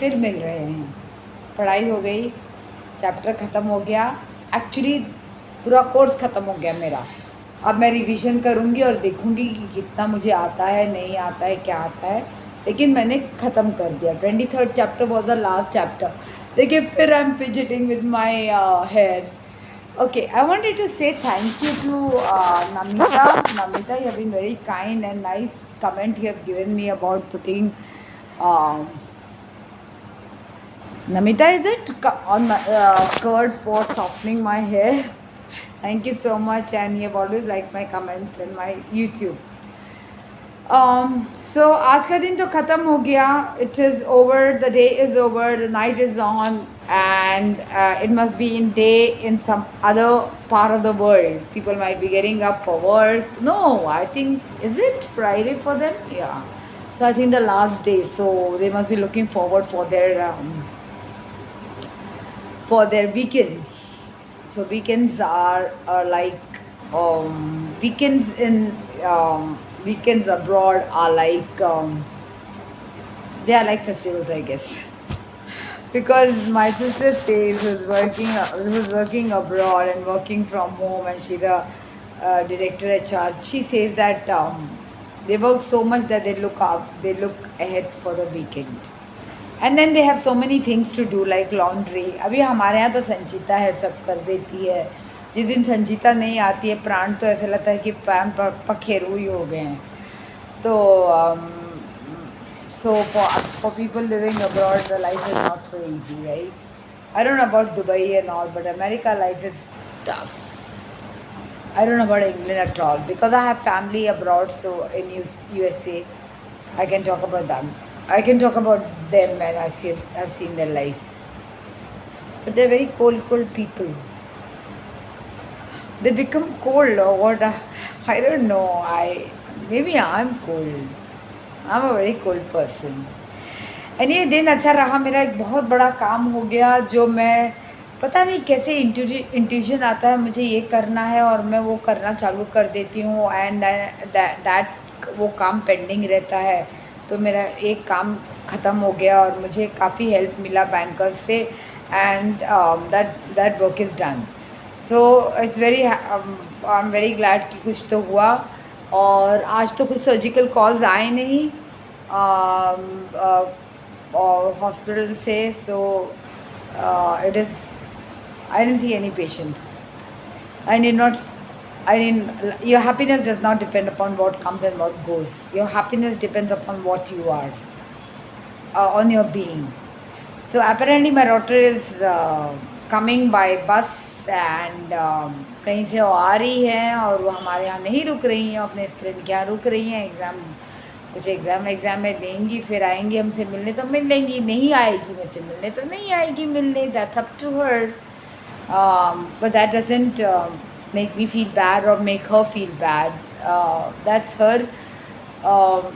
फिर मिल रहे हैं। पढ़ाई हो गई, चैप्टर ख़त्म हो गया, एक्चुअली पूरा कोर्स ख़त्म हो गया मेरा। अब मैं रिवीजन करूँगी और देखूँगी कि कितना मुझे आता है, नहीं आता है, क्या आता है, लेकिन मैंने ख़त्म कर दिया। 23rd chapter was the last chapter. देखिए फिर I am fidgeting with my hair. Okay, I wanted to say thank you to Namita. Namita, you have been very kind and nice comment you have given me about putting. Um, Namita, is it on my curd for softening my hair? Thank you so much, and you have always liked my comments in my YouTube. So आज का दिन तो ख़त्म हो गया. It is over. The day is over. The night is on, and it must be in day in some other part of the world. People might be getting up for work. No, I think, is it Friday for them? Yeah. So I think the last day. So they must be looking forward for their weekends. So weekends are like weekends in weekends abroad are like they are like festivals, I guess. Because my sister says who's working abroad and working from home, and she's a director HR. She says that they work so much that they look ahead for the weekend. And then they have so many things to do like laundry. अभी हमारे यहाँ तो संचिता है, सब कर देती है. जिस दिन संचिता नहीं आती है, प्राण तो ऐसा लगता है कि प्राण पखेरु ही हो गए हैं. तो so for people living abroad, the life is not so easy, right? I don't know about Dubai and all, but America life is tough. I don't know about England at all because I have family abroad. So in USA, I can talk about them. I can talk about them, and I've seen their life. But they're very cold people. They become cold or what? I don't know. Maybe I'm cold. I'm a very cold person. Anyway, दिन अच्छा रहा. मेरा एक बहुत बड़ा काम हो गया जो मैं पता नहीं कैसे इंट्यूशन आता है, मुझे ये करना है और मैं वो करना चालू कर देती हूँ, एंड दैट वो काम पेंडिंग रहता है. तो मेरा एक काम ख़त्म हो गया और मुझे काफ़ी हेल्प मिला बैंकर्स से, and that work is done. So it's very I am very glad कि कुछ तो हुआ. और आज तो कुछ सर्जिकल कॉल्स आए नहीं हॉस्पिटल से. So it is I didn't see any patients. Your happiness does not depend upon what comes and what goes. Your happiness depends upon what you are, on your being. So apparently my daughter is coming by bus, and कहीं से वो आ रही है और वो हमारे यहाँ नहीं रुक रही हैं, अपने फ्रेंड के यहाँ रुक रही हैं. कुछ एग्ज़ाम में देंगी, फिर आएंगी हमसे मिलने तो मिल लेंगी, नहीं आएगी मुझसे मिलने तो नहीं आएगी मिलने. That's up to her. But that doesn't make me feel bad or make her feel bad. That's her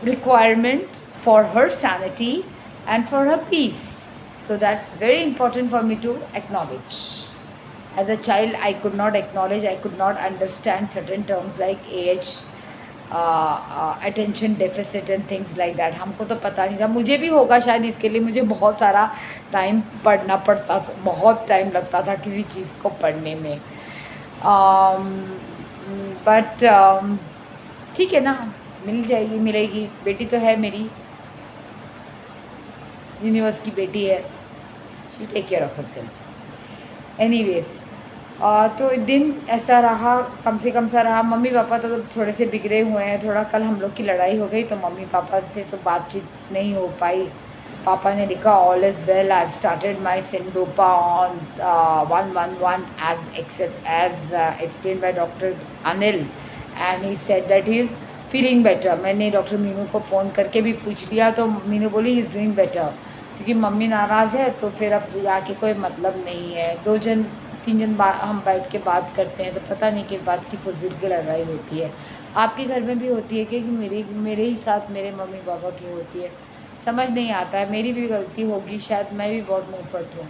requirement for her sanity and for her peace. So that's very important for me to acknowledge. As a child, I could not acknowledge, I could not understand certain terms like AH, attention deficit and things like that. हमको तो पता नहीं था. मुझे भी होगा शायद, इसके लिए मुझे बहुत सारा टाइम पढ़ना पड़ता था, बहुत टाइम लगता था किसी चीज़ को पढ़ने में. बट ठीक है ना, मिलेगी. बेटी तो है मेरी, यूनिवर्स की बेटी है. She take care of herself. Anyways, तो दिन ऐसा रहा, कम से कम सा रहा. मम्मी पापा तो थोड़े से बिगड़े हुए हैं. थोड़ा कल हम लोग की लड़ाई हो गई तो मम्मी पापा से तो बातचीत नहीं हो पाई. पापा ने लिखा all is well, I have started my Syndopa on 111 as explained by doctor Anil, and he said that he is feeling better. मैंने डॉक्टर मीनू को फ़ोन करके भी पूछ लिया तो मीनू बोली ही इज़ डूइंग बेटर. क्योंकि मम्मी नाराज़ है तो फिर अब जाके कोई मतलब नहीं है. 2-3 जन हम बैठ के बात करते हैं तो पता नहीं किस बात की फजूल की लड़ाई होती है. आपके घर में भी होती है कि मेरे ही साथ मेरे मम्मी पापा की होती है? समझ नहीं आता है. मेरी भी गलती होगी शायद, मैं भी बहुत मुँहफट हूँ.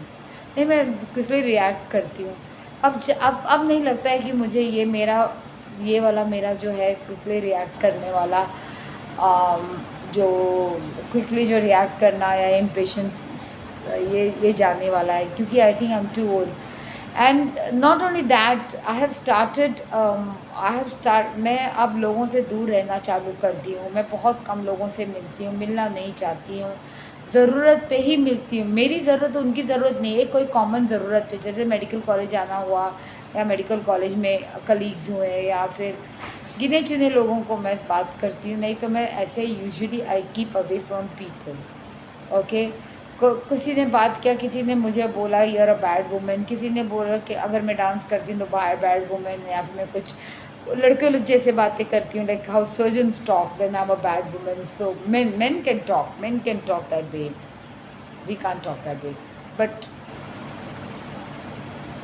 नहीं, मैं क्विकली रिएक्ट करती हूँ. अब नहीं लगता है कि मुझे ये वाला मेरा जो है क्विकली रिएक्ट करने वाला जो क्विकली जो रिएक्ट करना या इम्पेशेंस ये जाने वाला है, क्योंकि I think I am too old. And not only that, मैं अब लोगों से दूर रहना चालू कर दी हूँ. मैं बहुत कम लोगों से मिलती हूँ, मिलना नहीं चाहती हूँ. ज़रूरत पे ही मिलती हूँ. मेरी ज़रूरत, उनकी ज़रूरत नहीं है. कोई कॉमन ज़रूरत पे, जैसे मेडिकल कॉलेज जाना हुआ, या मेडिकल कॉलेज में कलीग्स हुए, या फिर गिने चुने लोगों को मैं बात करती हूँ. नहीं तो मैं ऐसे usually I keep away from people. Okay. किसी ने बात किया, किसी ने मुझे बोला you are a bad women, किसी ने बोला कि अगर मैं डांस करती हूँ तो बैड वुमेन, या फिर मैं कुछ लड़के लोग जैसे बातें करती हूँ, like how surgeons talk, then I am a bad women. So men can talk that way. We can't talk that way. But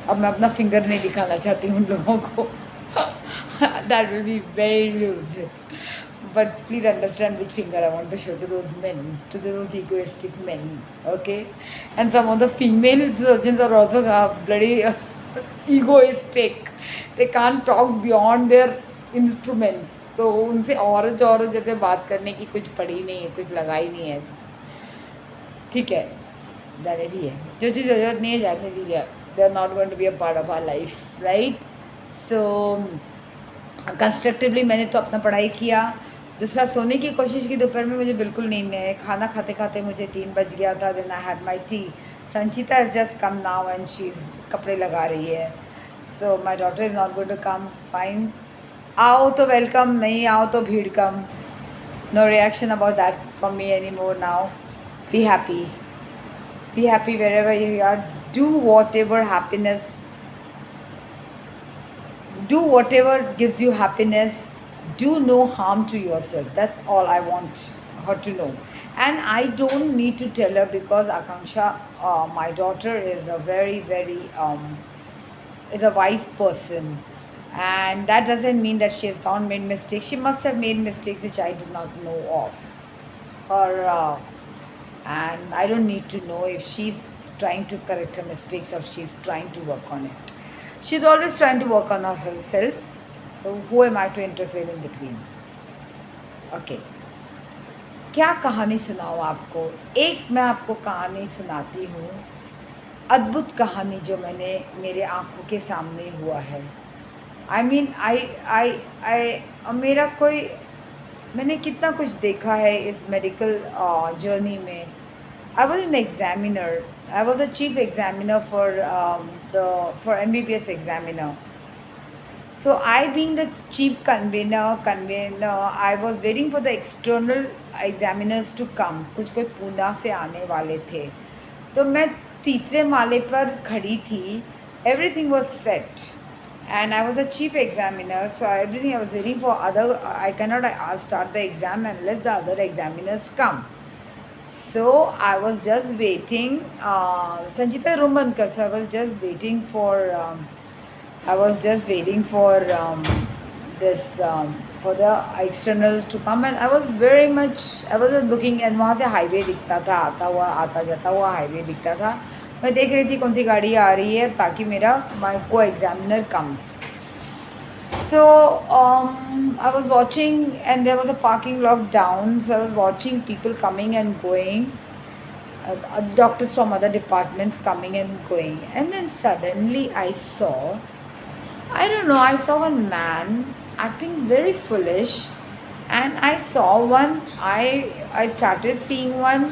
अब मैं अपना फिंगर नहीं दिखाना चाहती हूँ उन लोगों को. That will be very rude. But please understand which finger I want to show to those men, to those egoistic men, okay? And some of the female surgeons are also bloody egoistic. They can't talk beyond their instruments. So उनसे औरत जैसे बात करने की कुछ पड़ी नहीं है, कुछ लगा ही नहीं है. ठीक है, जाने दीजिए. जो चीज़ ज़रूरत नहीं है जाने दीजिए. They are not going to be a part of our life, right? So constructively मैंने तो अपना पढ़ाई किया. दूसरा, सोने की कोशिश की. दोपहर में मुझे बिल्कुल नींद नहीं आई. खाना खाते खाते मुझे 3 बज गया था. Then I had my tea. Sanchita is just come now and she is कपड़े लगा रही है. So my daughter is not going to come. Fine, आओ तो वेलकम, नहीं आओ तो भीड़ कम. No reaction about that from me any more now. Be happy. Be happy wherever you are. Do whatever gives you happiness. Do no harm to yourself. That's all I want her to know. And I don't need to tell her, because Akanksha, my daughter, is a very is a wise person. And that doesn't mean that she has not made mistakes. She must have made mistakes which I do not know of. Her and I don't need to know if she's trying to correct her mistakes or she's trying to work on it. She's always trying to work on herself. So who am I to interfere in between? Okay. क्या कहानी सुनाऊँ आपको? एक मैं आपको कहानी सुनाती हूँ, अद्भुत कहानी जो मैंने मेरे आँखों के सामने हुआ है. I mean, मेरा कोई, मैंने कितना कुछ देखा है इस मेडिकल जर्नी में. I was an examiner. I was a chief examiner for MBBS examiner. So I, being the chief convener, I was waiting for the external examiners to come. कुछ कोई पूना से आने वाले थे. तो मैं तीसरे माले पर खड़ी थी. Everything was set. And I was a chief examiner, so everything I was waiting for other. I cannot start the exam unless the other examiners come. So I was just waiting. Sanjita Rumankar, so I was just waiting for. This for the externals to come, and I was just looking, and वहाँ से highway दिखता था, आता जाता हुआ highway दिखता था. मैं देख रही थी कौन सी गाड़ी आ रही है ताकि मेरा माई को examiner comes. So I was watching, and there was a parking lot down, so I was watching people coming and going, doctors from other departments coming and going. And then suddenly I saw one man acting very foolish, and I started seeing one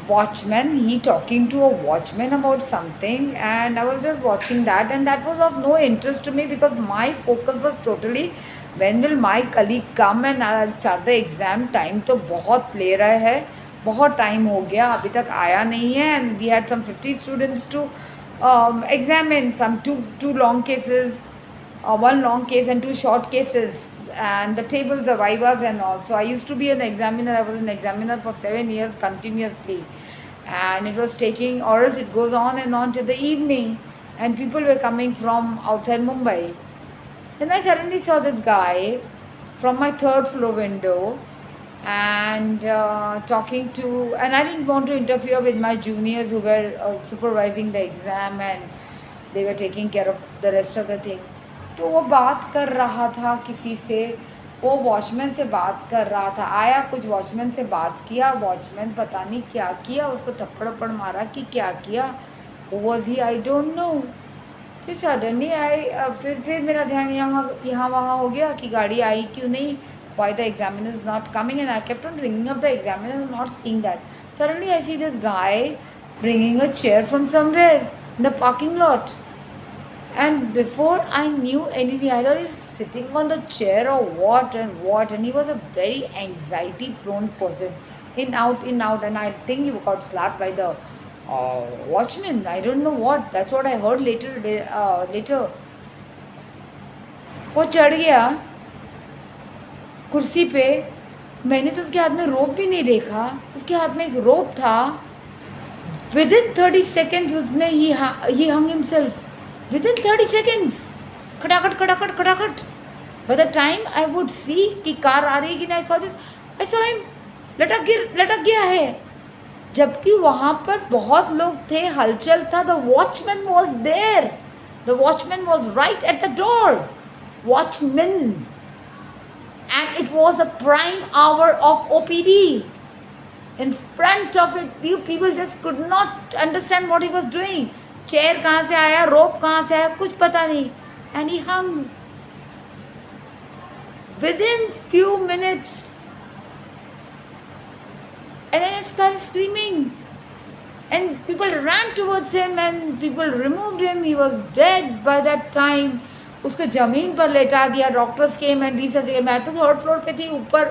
watchman, he talking to a watchman about something, and I was just watching that, and that was of no interest to me because my focus was totally when will my colleague come and I'll start the exam. Time तो बहुत ले रहा है, बहुत time हो गया, अभी तक आया नहीं है, and we had some 50 students to examine, some two long cases, one long case and 2 short cases, and the tables, the vivas and all. So I used to be an examiner. I was an examiner for 7 years continuously, and it was taking, or else it goes on and on till the evening, and people were coming from outside Mumbai. Then I suddenly saw this guy from my 3rd floor window, and talking to, and I didn't want to interfere with my juniors who were supervising the exam, and they were taking care of the rest of the thing. तो वो बात कर रहा था किसी से, वो watchman से बात कर रहा था, आया कुछ वॉचमैन से बात किया, वॉचमैन पता नहीं क्या किया, उसको थप्पड़ थप्पड़ मारा कि क्या किया, was he I don't know. फिर सडनली आई, फिर मेरा ध्यान यहाँ यहाँ वहाँ हो गया कि गाड़ी आई क्यों नहीं, why the examiner is not coming, and I kept on ringing up the examiner, not seeing that. Suddenly I see this guy bringing a chair from somewhere in the parking lot. And before I knew anything, I thought he's sitting on the chair or what and what. And he was a very anxiety prone person. In, out, in, out. And I think he got slapped by the watchman. I don't know what. That's what I heard later. वो चढ़ गया कुर्सी पे, मैंने तो उसके हाथ में रोप भी नहीं देखा, उसके हाथ में एक रोप था। Within 30 seconds उसने he hung himself. Within 30 seconds. खटाखट खटाखट खटाखट. By the time I would see कि कार आ रही है कि नहीं, I saw him लटक गया है। जबकि वहाँ पर बहुत लोग थे, हलचल था। The watchman was there. The watchman was right at the door. Watchman. And it was a prime hour of OPD. In front of it, people just could not understand what he was doing. Chair कहाँ से आया, रोप कहाँ से आया, कुछ पता नहीं. And he hung. Within few minutes. And then he started screaming. And people ran towards him and people removed him. He was dead by that time. उसको ज़मीन पर लेटा दिया. Doctors came and resuscitated. मैं तो थर्ड फ्लोर पे थी ऊपर.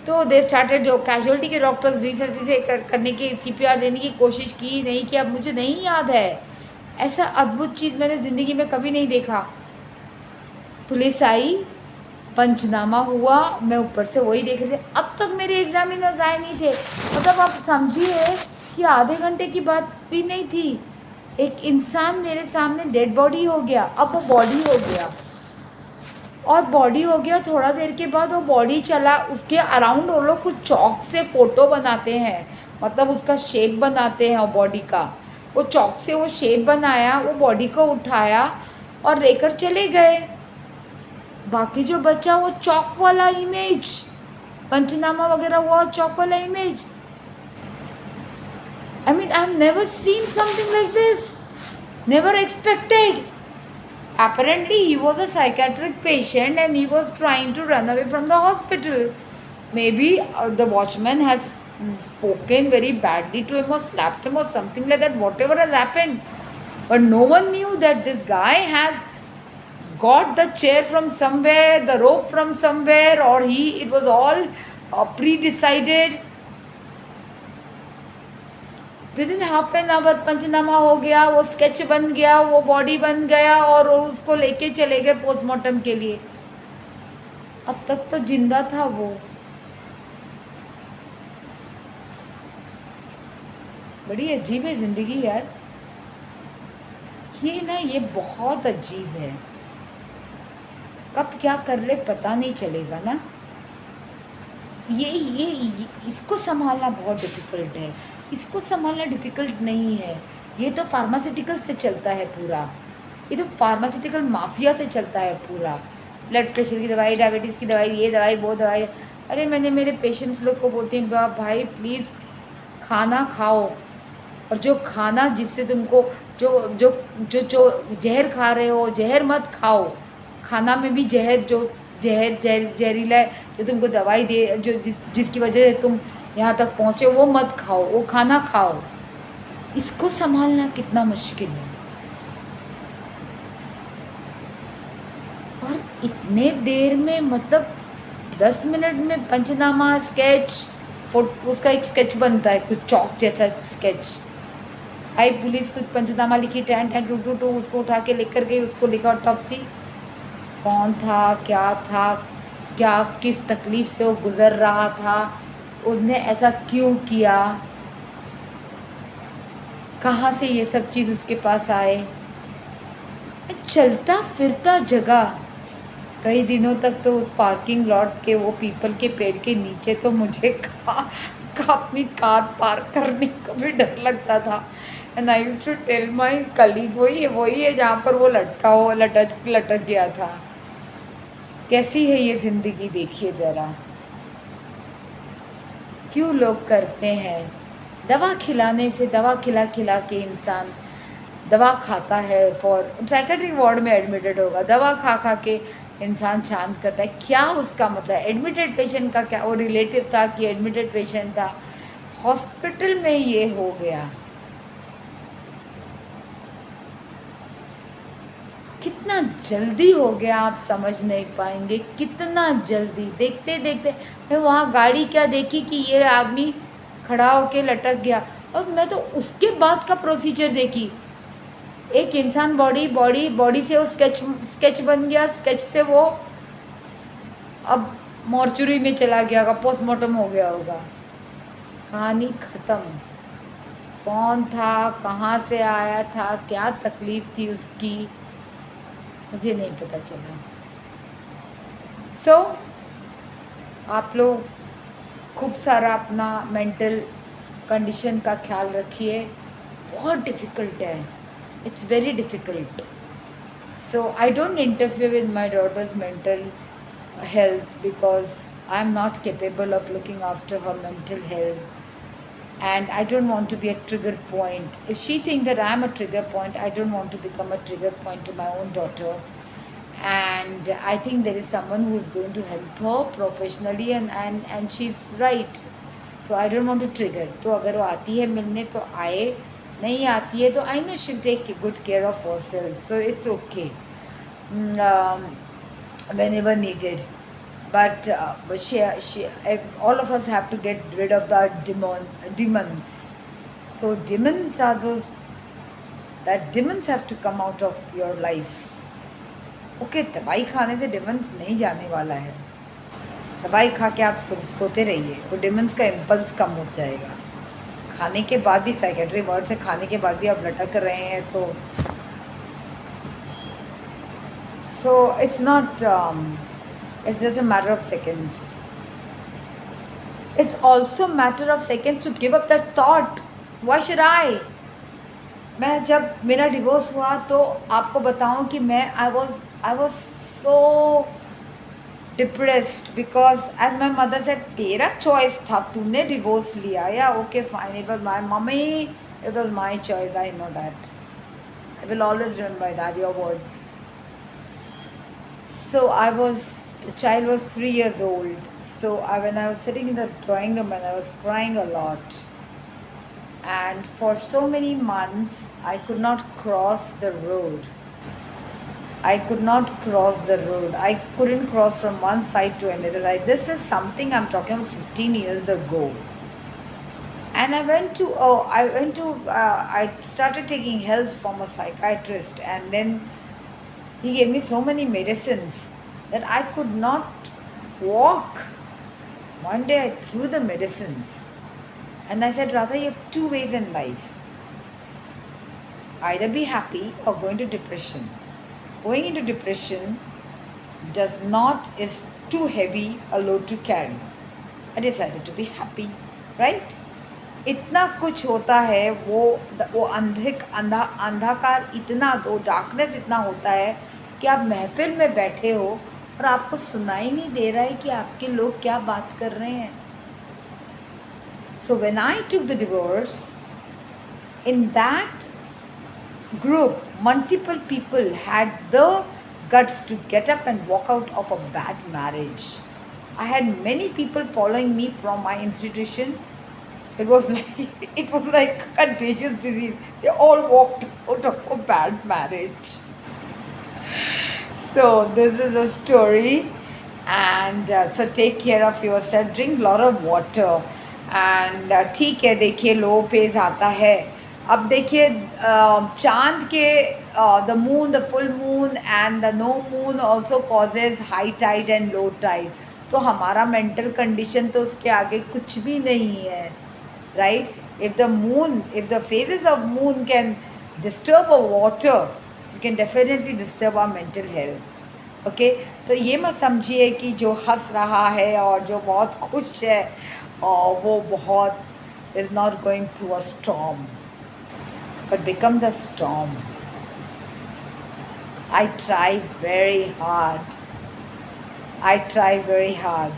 तो दे स्टार्टेड, जो कैजुअलिटी के डॉक्टर्स रिसर्च से करने की CPR देने की कोशिश की, नहीं किया, मुझे नहीं याद है। ऐसा अद्भुत चीज़ मैंने ज़िंदगी में कभी नहीं देखा। पुलिस आई, पंचनामा हुआ, मैं ऊपर से वही देख रही थी। अब तक मेरे एग्जामिनर्स आए नहीं थे। मतलब आप समझिए कि आधे घंटे की बात भी नहीं थी। एक इंसान मेरे सामने डेड बॉडी हो गया, अब वो बॉडी हो गया, और बॉडी हो गया। थोड़ा देर के बाद वो बॉडी चला, उसके अराउंड वो लोग कुछ चौक से फ़ोटो बनाते हैं, मतलब उसका शेप बनाते हैं वो बॉडी का। वो चौक से वो शेप बनाया, वो बॉडी को उठाया और लेकर चले गए। बाकी जो बचा वो चौक वाला इमेज, पंचनामा वगैरह हुआ, चौक वाला image. I mean, I have never seen something like this. Never expected. Apparently, he was a psychiatric patient and he was trying to run away from the hospital. Maybe the watchman has spoken very badly to him or slapped him or something like that, whatever has happened. But no one knew that this guy has got the chair from somewhere, the rope from somewhere, or it was all pre-decided. Within half an hour panchnama हो गया, वो sketch बन गया, वो body बन गया और उसको लेके चले गए पोस्टमार्टम के लिए। अब तक तो जिंदा था वो। बड़ी अजीब है ज़िंदगी यार, ये बहुत अजीब है। कब क्या कर ले पता नहीं चलेगा ना। ये इसको संभालना बहुत डिफ़िकल्ट है। इसको संभालना डिफ़िकल्ट नहीं है। ये तो फार्मास्यूटिकल से चलता है पूरा, ये तो फार्मास्यूटिकल माफिया से चलता है पूरा। ब्लड प्रेशर की दवाई, डायबिटीज़ की दवाई, ये दवाई वो दवाई। अरे मैंने मेरे पेशेंट्स लोग को बोलती हूँ, भाई प्लीज़ खाना खाओ, और जो खाना जिससे तुमको जो जो जो जो जहर खा रहे हो, जहर मत खाओ। खाना में भी जहर, जो जहरीला है, जो तुमको दवाई दे, जो जिसकी वजह से तुम यहाँ तक पहुँचे, वो मत खाओ, वो खाना खाओ। इसको संभालना कितना मुश्किल है। और इतने देर में, मतलब 10 मिनट में पंचनामा, स्केच, उसका एक स्केच बनता है, कुछ चौक जैसा स्केच। आई पुलिस कुछ पंचनामा लिखी, 10 10 2 2 2, उसको उठा के लेकर गई, उसको लिखा ऑटोप्सी। कौन था, क्या किस तकलीफ़ से वो गुज़र रहा था, उसने ऐसा क्यों किया, कहाँ से ये सब चीज़ उसके पास आए। चलता फिरता जगह। कई दिनों तक तो उस पार्किंग लॉट के वो पीपल के पेड़ के नीचे तो मुझे अपनी कार पार्क करने को भी डर लगता था। And I used to tell my colleague, वही है जहाँ पर वो लटक गया था। कैसी है ये ज़िंदगी देखिए ज़रा, क्यों लोग करते हैं दवा खिलाने से, दवा खिला खिला के इंसान दवा खाता है, फॉर साइकेट्रिक वार्ड में एडमिटेड होगा, दवा खा खा के इंसान शांत करता है। क्या उसका मतलब, एडमिटेड पेशेंट का क्या, वो रिलेटिव था कि एडमिटेड पेशेंट था, हॉस्पिटल में ये हो गया। कितना जल्दी हो गया आप समझ नहीं पाएंगे, कितना जल्दी। देखते देखते मैं वहाँ गाड़ी क्या देखी कि ये आदमी खड़ा होके लटक गया, और मैं तो उसके बाद का प्रोसीजर देखी। एक इंसान बॉडी बॉडी बॉडी से वो स्केच स्केच बन गया, स्केच से वो अब मॉर्चुरी में चला गया होगा, पोस्टमार्टम हो गया होगा, कहानी ख़त्म। कौन था, कहाँ से आया था, क्या तकलीफ़ थी उसकी, मुझे नहीं पता चला। सो आप लोग खूब सारा अपना मेंटल कंडीशन का ख्याल रखिए। बहुत डिफ़िकल्ट है, it's very difficult. So I don't interfere with my daughter's mental health because I'm not capable of looking after her mental health, and I don't want to be a trigger point. If she thinks that I'm a trigger point, I don't want to become a trigger point to my own daughter. And I think there is someone who is going to help her professionally, and she's right. So I don't want to trigger. तो अगर वो आती है मिलने तो आए, नहीं आती है तो I know she'll take good care of herself. So it's okay. Whenever needed, but all of us have to get rid of the demons. So demons are those, that demons have to come out of your life. Okay, दवाई खाने से demons नहीं जाने वाला है, दवाई खा के आप सोते रहिए, वो demons का इम्पल्स कम हो जाएगा। खाने के बाद भी साइकेट्री वार्ड से खाने के बाद भी आप लटक रहे हैं तो so it's not it's just a matter of seconds. It's also matter of seconds to give up that thought. Why should I? मैं जब मेरा डिवोर्स हुआ तो आपको बताऊं कि मैं I was so depressed because as my mother said, तेरा choice था, तूने डिवोर्स लिया, या okay fine, it was my mommy, it was my choice, I know that. I will always remember that, your words. So the child was 3 years old. So when I was sitting in the drawing room and I was crying a lot. And for so many months, I could not cross the road. I could not cross the road. I couldn't cross from one side to another side. This is something I'm talking about 15 years ago. And I started taking help from a psychiatrist, and then he gave me so many medicines that I could not walk. One day I threw the medicines and I said, Radha, you have two ways in life. Either be happy or go into depression. Going into depression is too heavy a load to carry. I decided to be happy, right? इतना कुछ होता है, वो अंधकार इतना, दो darkness इतना होता है कि आप महफिल में बैठे हो और आपको सुनाई नहीं दे रहा है कि आपके लोग क्या बात कर रहे हैं. So when I took the divorce, in that group, multiple people had the guts to get up and walk out of a bad marriage. I had many people following me from my institution. It was like contagious disease. They all walked out of a bad marriage. So this is a story, and so take care of yourself. Drink lot of water, and ठीक है. देखिए लो phase आता है. अब देखिए चांद के the moon, the full moon and the no moon also causes high tide and low tide. तो हमारा mental condition तो उसके आगे कुछ भी नहीं है. Right? If the phases of moon can disturb our water, it can definitely disturb our mental health. Okay? तो ये मत समझिए कि जो हंस रहा है और जो बहुत खुश है और वो बहुत is not going through a storm. But become the storm. I try very hard I try very hard,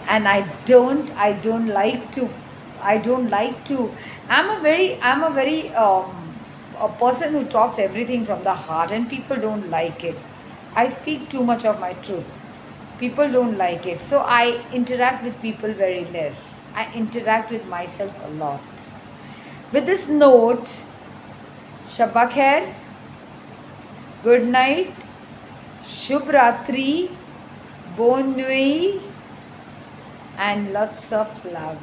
and I don't like to. I'm a very a person who talks everything from the heart, and people don't like it. I speak too much of my truth. People don't like it, so I interact with people very less. I interact with myself a lot. With this note, shabha khair, good night, shubhratri, bonuit, and lots of love.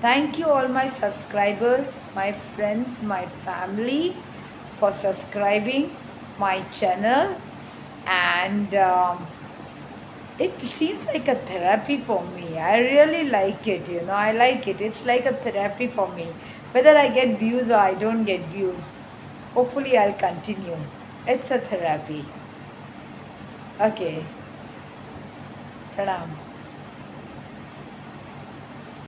Thank you, all my subscribers, my friends, my family, for subscribing my channel. And it seems like a therapy for me. I really like it, I like it. It's like a therapy for me. Whether I get views or I don't get views, hopefully I'll continue. It's a therapy. Okay. Pranam.